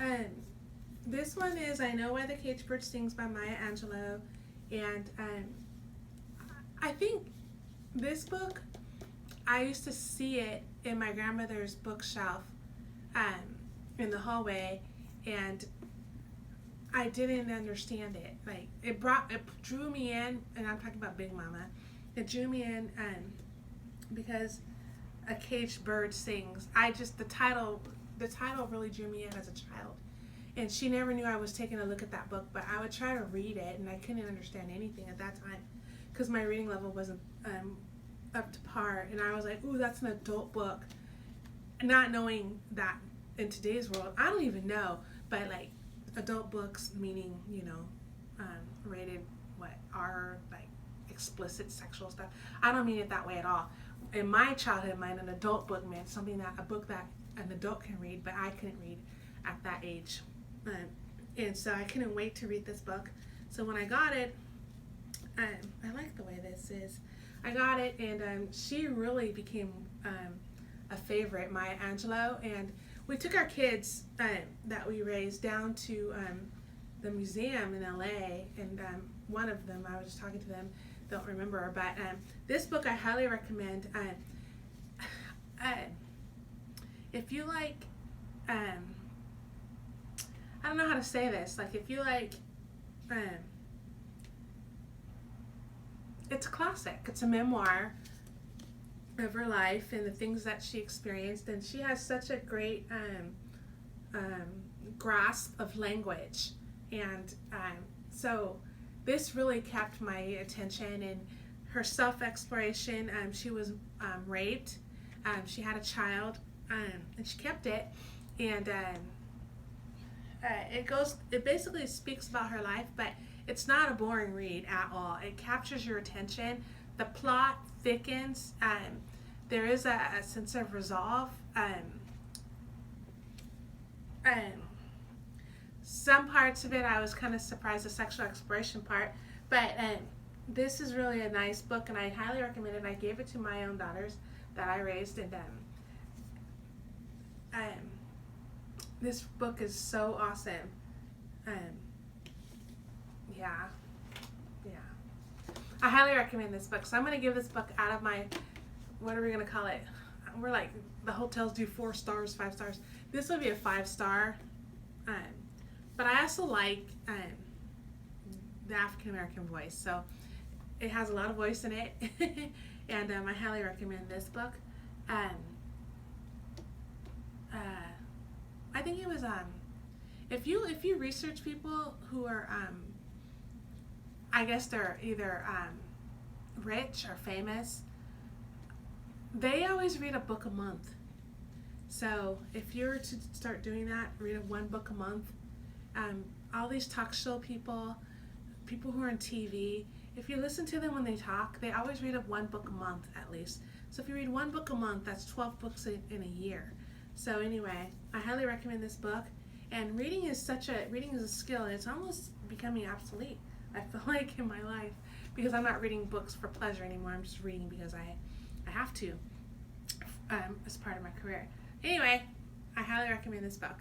Um, this one is I Know Why the Caged Bird Sings by Maya Angelou. And I think this book, I used to see it in my grandmother's bookshelf in the hallway, and I didn't understand it. Like it drew me in, and I'm talking about Big Mama. It drew me in because a caged bird sings. The title really drew me in as a child. And she never knew I was taking a look at that book, but I would try to read it, and I couldn't understand anything at that time because my reading level wasn't up to par. And I was like, ooh, that's an adult book. Not knowing that in today's world, I don't even know, but like adult books meaning, rated, R, like explicit sexual stuff. I don't mean it that way at all. In my childhood mind, an adult book meant a book that an adult can read, but I couldn't read at that age. And so I couldn't wait to read this book. So when I got it, I like the way this is. I got it, and she really became a favorite, Maya Angelou. And we took our kids that we raised down to the museum in LA, and one of them, I was just talking to them, don't remember her, but this book I highly recommend. If you like, I don't know how to say this, like if you like, it's a classic, it's a memoir of her life and the things that she experienced, and she has such a great grasp of language, and so this really kept my attention. And her self-exploration, she was raped, she had a child, and she kept it, and it basically speaks about her life, but it's not a boring read at all. It captures your attention. The plot thickens. There is a sense of resolve. Some parts of it I was kind of surprised, the sexual exploration part, but this is really a nice book, and I highly recommend it. I gave it to my own daughters that I raised, and this book is so awesome. Yeah. I highly recommend this book. So I'm going to give this book out of my, what are we going to call it? We're like, the hotels do 4 stars, 5 stars. This would be a 5-star. But I also like the African American voice. So it has a lot of voice in it. And I highly recommend this book. I think it was if you research people who are I guess they're either rich or famous, they always read a book a month. So if you're to start doing that, read one book a month. All these talk show people who are on TV, if you listen to them when they talk, they always read one book a month at least. So if you read one book a month, that's 12 books in a year. So anyway, I highly recommend this book. And reading is a skill, and it's almost becoming obsolete, I feel like, in my life, because I'm not reading books for pleasure anymore. I'm just reading because I have to as part of my career. Anyway, I highly recommend this book.